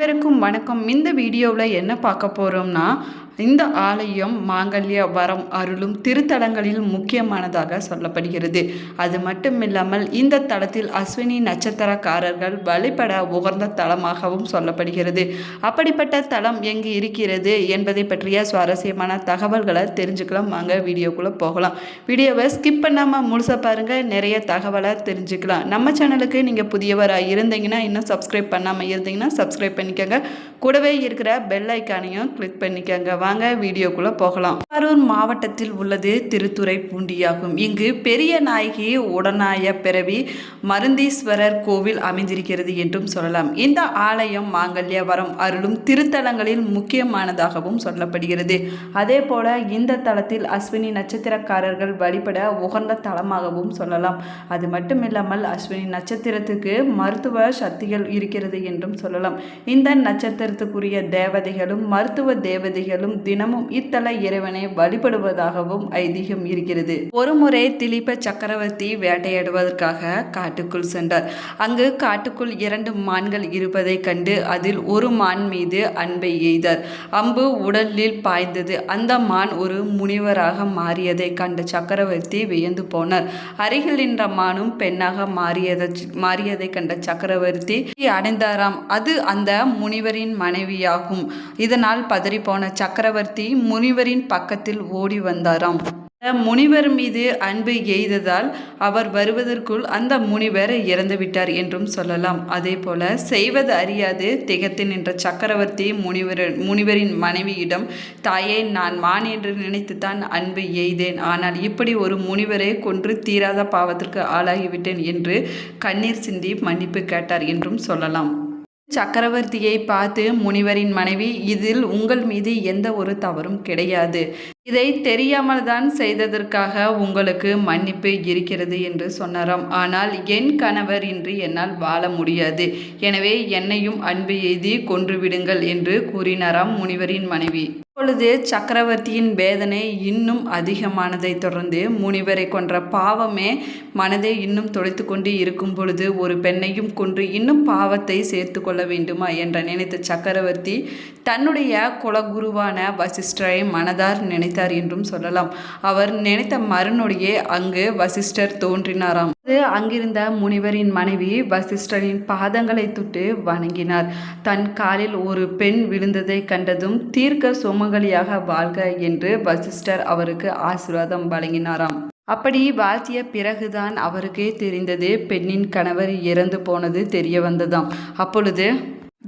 அனைவருக்கும் வணக்கம். இந்த வீடியோவில் என்ன பார்க்க போகிறோம்னா, இந்த ஆலயம் மாங்கல்ய வரம் அருளும் திருத்தலங்களில் முக்கியமானதாக சொல்லப்படுகிறது. அது மட்டும் இல்லாமல் இந்த தலத்தில் அஸ்வினி நட்சத்திரக்காரர்கள் வழிபட உகந்த தலமாகவும் சொல்லப்படுகிறது. அப்படிப்பட்ட தலம் எங்கு இருக்கிறது என்பதை பற்றிய சுவாரஸ்யமான தகவல்களை தெரிஞ்சுக்கலாம். வாங்க வீடியோக்குள்ளே போகலாம். வீடியோவை ஸ்கிப் பண்ணாமல் முழுசாக பாருங்கள், நிறைய தகவலை தெரிஞ்சுக்கலாம். நம்ம சேனலுக்கு நீங்கள் புதியவராக இருந்தீங்கன்னா, இன்னும் சப்ஸ்கிரைப் பண்ணாமல் இருந்தீங்கன்னா சப்ஸ்கிரைப் பண்ணிக்கோங்க. கூடவே இருக்கிற பெல் ஐக்கானையும் கிளிக் பண்ணிக்கோங்க. வாங்க வீடியோக்குள்ள போகலாம். திருவாரூர் மாவட்டத்தில் உள்ளது திருத்துறைப்பூண்டியாகும். இங்கு பெரிய நாயகி உடனாய பிறவி மருந்தீஸ்வரர் கோவில் அமைந்திருக்கிறது என்றும் சொல்லலாம். இந்த ஆலயம் மாங்கல்ய வரம் அருளும் திருத்தலங்களில் முக்கியமானதாகவும் சொல்லப்படுகிறது. அதே போல இந்த தலத்தில் அஸ்வினி நட்சத்திரக்காரர்கள் வழிபட உகந்த தலமாகவும் சொல்லலாம். அது மட்டும் இல்லாமல் அஸ்வினி நட்சத்திரத்துக்கு மருத்துவ சக்திகள் இருக்கிறது என்றும் சொல்லலாம். இந்த நட்சத்திரத்துக்குரிய தேவதைகளும் மருத்துவ தேவதைகளும் தினமும் இத்தல இறைவனை வழிபடுவதாகவும் ஐதீகம் இருக்கிறது. ஒருமுறை திலீப சக்கரவர்த்தி வேட்டையாடுவதற்காக காட்டுக்குள் சென்றார். அங்கு காட்டுக்குள் 2 மான்கள் இருப்பதை கண்டு அதில் ஒரு மான் மீது அன்பை எய்தார். அம்பு உடலில் பாய்ந்தது. அந்த மான் ஒரு முனிவராக மாறியதை கண்ட சக்கரவர்த்தி வியந்து போனார். அருகில் நின்ற மானும் பெண்ணாக மாறியதை கண்ட சக்கரவர்த்தி அடைந்தாராம். அது அந்த முனிவரின் மனைவியாகும். இதனால் பதறிப்போன சக்கரவர்த்தி முனிவரின் பக்கத்தில் ஓடி வந்தாராம். முனிவர் மீது அன்பு எய்ததால் அவர் வருவதற்குள் அந்த முனிவர் இறந்துவிட்டார் என்றும் சொல்லலாம். அதே போல செய்வது அறியாது திகைத்து நின்ற சக்கரவர்த்தி முனிவரின் மனைவியிடம், தாயே, நான் மான் என்று நினைத்துத்தான் அன்பு எய்தேன். ஆனால் இப்படி ஒரு முனிவரை கொன்று தீராத பாவத்திற்கு ஆளாகிவிட்டேன் என்று கண்ணீர் சிந்தி மன்னிப்பு கேட்டார் என்றும் சொல்லலாம். சக்கரவர்த்தியை பார்த்து முனிவரின் மனைவி, இதில் உங்கள் மீது எந்த ஒரு தவறும் கிடையாது. இதை தெரியாமல் தான் செய்ததற்காக உங்களுக்கு மன்னிப்பு இருக்கிறது என்று சொன்னாராம். ஆனால் என் கணவர் இன்றி என்னால் வாழ முடியாது. எனவே என்னையும் அன்பு எய்தி கொன்றுவிடுங்கள் என்று கூறினாராம் முனிவரின் மனைவி. அப்பொழுது சக்கரவர்த்தியின் வேதனை இன்னும் அதிகமானதை தொடர்ந்து முனிவரை கொன்ற பாவமே மனதை இன்னும் தொலைத்து கொண்டு இருக்கும் பொழுது ஒரு பெண்ணையும் கொன்று இன்னும் பாவத்தை சேர்த்து கொள்ள வேண்டுமா என்ற நினைத்த சக்கரவர்த்தி தன்னுடைய குலகுருவான வசிஷ்டரை மனதார் நினைத்தார் என்றும் சொல்லலாம். அவர் நினைத்த மறுநொடியே அங்கு வசிஷ்டர் தோன்றினாராம். அங்கிருந்த முனிவரின் மனைவி வசிஷ்டரின் பாதங்களை தொட்டு வணங்கினார். தன் காலில் ஒரு பெண் விழுந்ததை கண்டதும் தீர்க்க சுமங்கலியாக வாழ்க என்று வசிஷ்டர் அவருக்கு ஆசீர்வாதம் வழங்கினாராம். அப்படி வாழ்த்திய பிறகுதான் அவருக்கே தெரிந்தது, பெண்ணின் கணவர் இறந்து போனது தெரிய வந்ததாம். அப்பொழுது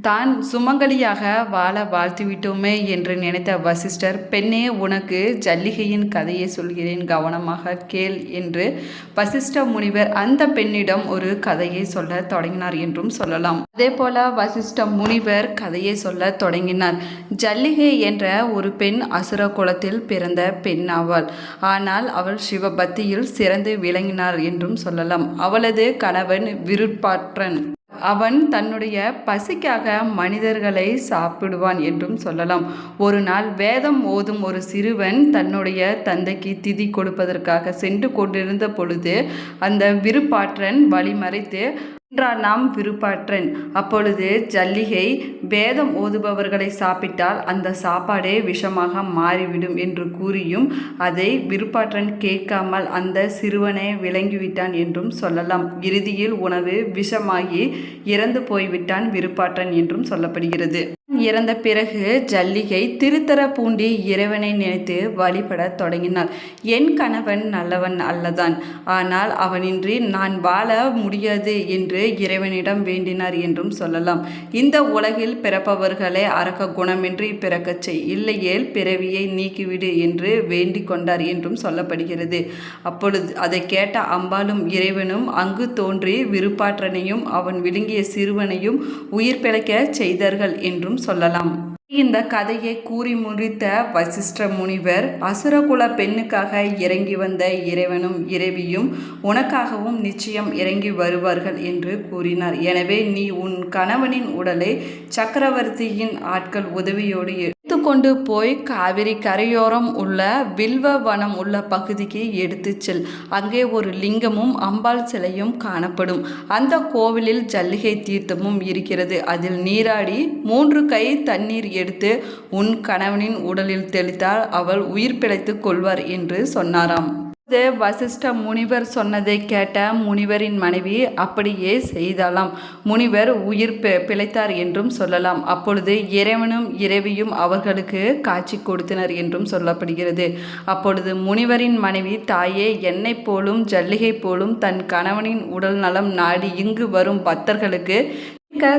தான் சுமங்கலியாக வாழ வாழ்த்துவிட்டோமே என்று நினைத்த வசிஷ்டர், பெண்ணே, உனக்கு ஜல்லிகையின் கதையை சொல்கிறேன், கவனமாக கேள் என்று வசிஷ்ட முனிவர் அந்த பெண்ணிடம் ஒரு கதையை சொல்ல தொடங்கினார் என்றும் சொல்லலாம். அதே போல வசிஷ்ட முனிவர் கதையை சொல்ல தொடங்கினார். ஜல்லிகை என்ற ஒரு பெண் அசுர குலத்தில் பிறந்த பெண் ஆவாள். ஆனால் அவள் சிவபக்தியில் சிறந்து விளங்கினார் என்றும் சொல்லலாம். அவளது கணவன் விருட்பாற்றன். அவன் தன்னுடைய பசிக்காக மனிதர்களை சாப்பிடுவான் என்றும் சொல்லலாம். ஒரு நாள் வேதம் ஓதும் ஒரு சிறுவன் தன்னுடைய தந்தைக்கு திதி கொடுப்பதற்காக சென்று கொண்டிருந்த பொழுது அந்த விருப்பாற்றன் வழிமறைத்து நாம் விருப்பாற்றன். அப்பொழுது ஜல்லிகை, வேதம் ஓதுபவர்களை சாப்பிட்டால் அந்த சாப்பாடே விஷமாக மாறிவிடும் என்று கூறியும் அதை விருப்பாற்றன் கேட்காமல் அந்த சிறுவனை விளங்கிவிட்டான் என்றும் சொல்லலாம். இறுதியில் உணவு விஷமாகி இறந்து போய்விட்டான் விருப்பாற்றன் என்றும் சொல்லப்படுகிறது. இறந்த பிறகு ஜல்லிகை திருத்துறைப்பூண்டி இறைவனை நினைத்து வழிபட தொடங்கினார். என் கணவன் நல்லவன் அல்லதான், ஆனால் அவனின்றி நான் வாழ முடியாது என்று இறைவனிடம் வேண்டினார் என்றும் சொல்லலாம். இந்த உலகில் பிறப்பவர்களை அரக்க குணமின்றி பிறக்கச் செய், இல்லையேல் பிறவியை நீக்கிவிடு என்று வேண்டிக் கொண்டார் என்றும் சொல்லப்படுகிறது. அப்பொழுது அதை கேட்ட அம்பாளும் இறைவனும் அங்கு தோன்றி விருப்பாற்றனையும் அவன் விழுங்கிய சிறுவனையும் உயிர் பிழைக்க செய்தார்கள் என்றும் சொல்லலாம். இந்த கதையை கூறி முடித்த வசிஷ்ட முனிவர், அசுரகுல பெண்ணுக்காக இறங்கி வந்த இறைவனும் இறைவியும் உனக்காகவும் நிச்சயம் இறங்கி வருவார்கள் என்று கூறினார். எனவே நீ உன் கணவனின் உடலை சக்கரவர்த்தியின் ஆட்கள் உதவியோடு கொண்டு போய் காவிரி கரையோரம் உள்ள வில்வ வனம் உள்ள பகுதிக்கு எடுத்துச் செல். அங்கே ஒரு லிங்கமும் அம்பாள் சிலையும் காணப்படும். அந்த கோவிலில் ஜல்லிகை தீர்த்தமும் இருக்கிறது. அதில் நீராடி 3 கை தண்ணீர் எடுத்து உன் கணவனின் உடலில் தெளித்தால் அவள் உயிர் பிழைத்துக் கொள்வார் என்று சொன்னாராம். வசிஷ்ட முனிவர் சொன்னதை கேட்ட முனிவரின் மனைவி அப்படியே செய்தாலாம். முனிவர் உயிர் பிழைத்தார் என்றும் சொல்லலாம். அப்பொழுது இறைவனும் இறைவியும் அவர்களுக்கு காட்சி கொடுத்தனர் என்றும் சொல்லப்படுகிறது. அப்பொழுது முனிவரின் மனைவி, தாயே, என்னை போலும் ஜல்லிகை போலும் தன் கணவனின் உடல் நலம் நாடி இங்கு வரும் பக்தர்களுக்கு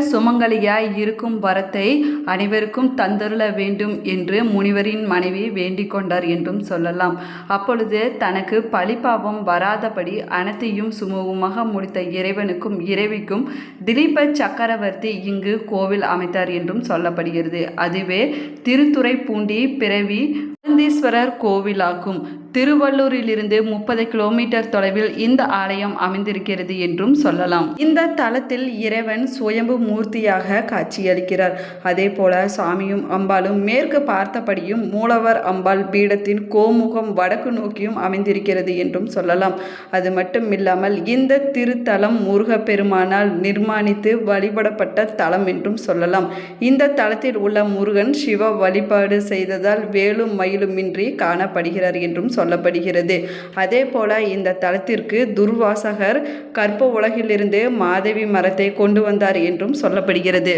சுமங்கலியாய் இருக்கும் வரத்தை அனைவருக்கும் தந்தருள வேண்டும் என்று முனிவரின் மனைவி வேண்டிக் கொண்டார் என்றும் சொல்லலாம். அப்பொழுது தனக்கு பழிபாவம் வராதபடி அனைத்தையும் சுமூகமாக முடித்த இறைவனுக்கும் இறைவிக்கும் திலீப சக்கரவர்த்தி இங்கு கோவில் அமைத்தார் என்றும் சொல்லப்படுகிறது. அதுவே திருத்துறைப்பூண்டி பிறவி அருந்தீஸ்வரர் கோவிலாகும். திருவள்ளூரிலிருந்து 30 கிலோமீட்டர் தொலைவில் இந்த ஆலயம் அமைந்திருக்கிறது என்றும் சொல்லலாம். இந்த தலத்தில் இறைவன் சுயம்பு மூர்த்தியாக காட்சியளிக்கிறார். அதே போல சாமியும் அம்பாளும் மேற்கு பார்த்தபடியும் மூலவர் அம்பாள் பீடத்தின் கோமுகம் வடக்கு நோக்கியும் அமைந்திருக்கிறது என்றும் சொல்லலாம். அது மட்டும் இல்லாமல் இந்த திருத்தலம் முருகப்பெருமானால் நிர்மாணித்து வழிபடப்பட்ட தலம் என்றும் சொல்லலாம். இந்த தலத்தில் உள்ள முருகன் சிவ வழிபாடு செய்ததால் வேலும் மயிலுமின்றி காணப்படுகிறார் என்றும் சொல்லப்படுகிறது. அதே போல இந்த தலத்திற்கு துர்வாசகர் கற்ப உலகிலிருந்து மாதவி மரத்தை கொண்டு வந்தார் என்றும் சொல்லப்படுகிறது.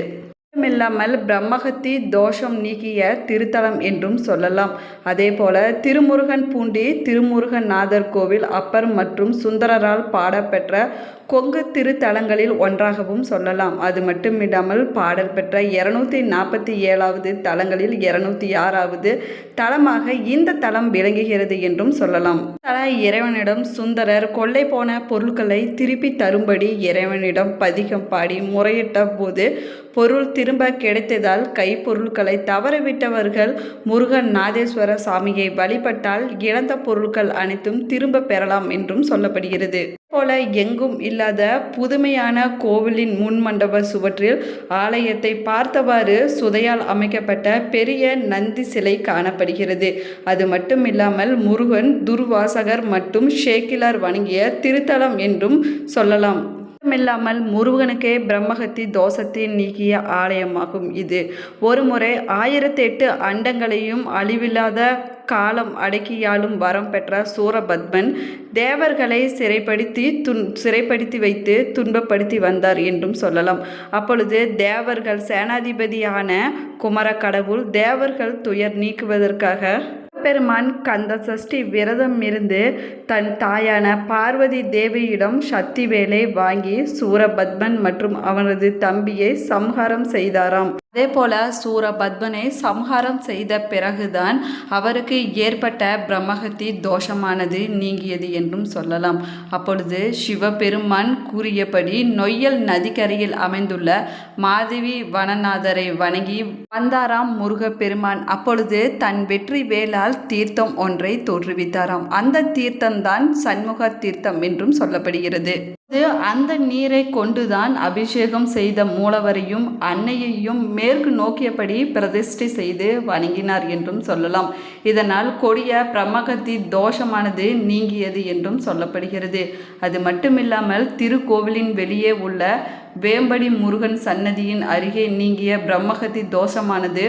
இல்லாமல் பிரம்மஹத்தி தோஷம் நீக்கிய திருத்தலம் என்றும் சொல்லலாம். அதே போல திருமுருகன் பூண்டி திருமுருகநாதர் கோவில் அப்பர் மற்றும் சுந்தரரால் பாடப்பெற்ற கொங்கு திருத்தலங்களில் ஒன்றாகவும் சொல்லலாம். அது மட்டுமில்லாமல் பாடல் பெற்ற 247வது தலங்களில் 206வது தலமாக இந்த தலம் விளங்குகிறது என்றும் சொல்லலாம். தல இறைவனிடம் சுந்தரர் கொள்ளை போன பொருட்களை திருப்பி தரும்படி இறைவனிடம் பதிகம் பாடி முறையிட்ட போது பொருள் திரும்ப கிடைத்ததால் கைப்பொருட்களை தவறவிட்டவர்கள் முருகன் நாதேஸ்வர சாமியை வழிபட்டால் இழந்த பொருட்கள் அனைத்தும் திரும்ப பெறலாம் என்றும் சொல்லப்படுகிறது. போல எங்கும் இல்லாத புதுமையான கோவிலின் முன் மண்டப சுவற்றில் ஆலயத்தை பார்த்தவாறு சுதையால் அமைக்கப்பட்ட பெரிய நந்தி சிலை காணப்படுகிறது. அது மட்டும் இல்லாமல் முருகன் துர்வாசகர் மற்றும் ஷேக்கிலார் வணங்கிய திருத்தலம் என்றும் சொல்லலாம். இல்லாமல் முருகனுக்கே பிரம்மஹத்தி தோஷத்தை நீக்கிய ஆலயமாகும். இது ஒருமுறை 1008 அண்டங்களையும் அழிவில்லாத காலம் அடக்கியாலும் வரம் பெற்ற சூரபத்மன் தேவர்களை சிறைப்படுத்தி வைத்து துன்பப்படுத்தி வந்தார் என்றும் சொல்லலாம். அப்பொழுது தேவர்கள் சேனாதிபதியான குமர கடவுள் தேவர்கள் துயர் நீக்குவதற்காக பெருமான் கந்த சஷ்டி விரதம் இருந்து தன் தாயான பார்வதி தேவியிடம் சக்தி வேலை வாங்கி சூரபத்மன் மற்றும் அவனது தம்பியை சம்ஹாரம் செய்தாராம். அதே போல சூரபத்மனை சம்ஹாரம் செய்த பிறகுதான் அவருக்கு ஏற்பட்ட பிரம்மஹத்தி தோஷமானது நீங்கியது என்றும் சொல்லலாம். அப்பொழுது சிவபெருமான் கூறியபடி நொய்யல் நதிக்கரையில் அமைந்துள்ள மாதவி வனநாதரை வணங்கி வந்தாராம் முருகப்பெருமான். அப்பொழுது தன் வெற்றி வேளால் தீர்த்தம் ஒன்றை தோற்றுவித்தாராம். அந்த தீர்த்தம்தான் சண்முக தீர்த்தம் என்றும் சொல்லப்படுகிறது. அந்த நீரை கொண்டுதான் அபிஷேகம் செய்த மூலவரையும் அன்னையையும் மேற்கு நோக்கியபடி பிரதிஷ்டை செய்து வணங்கினார் என்றும் சொல்லலாம். இதனால் கொடிய பிரம்மஹத்தி தோஷமானது நீங்கியது என்றும் சொல்லப்படுகிறது. அது மட்டுமில்லாமல் திருக்கோவிலின் வெளியே உள்ள வேம்படி முருகன் சன்னதியின் அருகே நீங்கிய பிரம்மஹத்தி தோஷமானது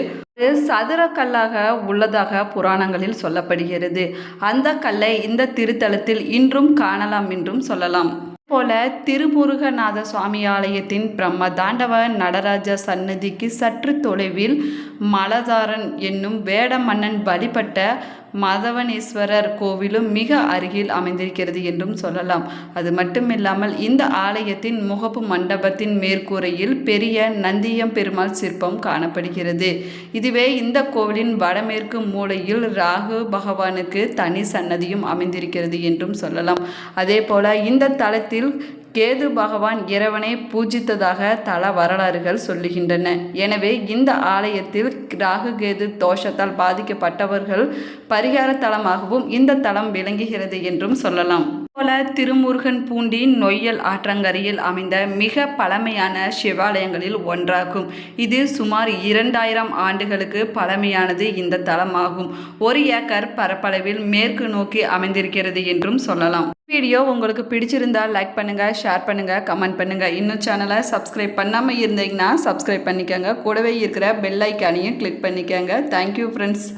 சதுர கல்லாக உள்ளதாக புராணங்களில் சொல்லப்படுகிறது. அந்த கல்லை இந்த திருத்தலத்தில் இன்றும் காணலாம் என்றும் சொல்லலாம். போல திருமுருகநாத சுவாமி ஆலயத்தின் பிரம்ம தாண்டவ நடராஜ சன்னதிக்கு சற்று தொலைவில் மலதாரன் என்னும் வேட மன்னன் வழிபட்ட மதவனேஸ்வரர் கோவிலும் மிக அருகில் அமைந்திருக்கிறது என்றும் சொல்லலாம். அது மட்டுமில்லாமல் இந்த ஆலயத்தின் முகப்பு மண்டபத்தின் மேற்கூரையில் பெரிய நந்தியம் பெருமாள் சிற்பம் காணப்படுகிறது. இதுவே இந்த கோவிலின் வடமேற்கு மூலையில் ராகு பகவானுக்கு தனி சன்னதியும் அமைந்திருக்கிறது என்றும் சொல்லலாம். அதே போல இந்த தலத்தில் கேது பகவான் இறைவனை பூஜித்ததாக தல வரலாறுகள் சொல்லுகின்றன. எனவே இந்த ஆலயத்தில் ராகு கேது தோஷத்தால் பாதிக்கப்பட்டவர்கள் பரிகார தலமாகவும் இந்த தலம் விளங்குகிறது என்றும் சொல்லலாம். போல திருமுருகன் பூண்டி நொய்யல் ஆற்றங்கரையில் அமைந்த மிக பழமையான சிவாலயங்களில் ஒன்றாகும். இது சுமார் 2000 ஆண்டுகளுக்கு பழமையானது இந்த தலமாகும். 1 ஏக்கர் பரப்பளவில் மேற்கு நோக்கி அமைந்திருக்கிறது என்றும் சொல்லலாம். வீடியோ உங்களுக்கு பிடிச்சிருந்தா லைக் பண்ணுங்க, ஷேர் பண்ணுங்க, கமெண்ட் பண்ணுங்க. இன்னும் சேனலை சப்ஸ்கிரைப் பண்ணாமல் இருந்தீங்கன்னா சப்ஸ்கிரைப் பண்ணிக்கோங்க. கூடவே இருக்கிற பெல் ஐக்கானையும் கிளிக் பண்ணிக்கோங்க. Thank you friends.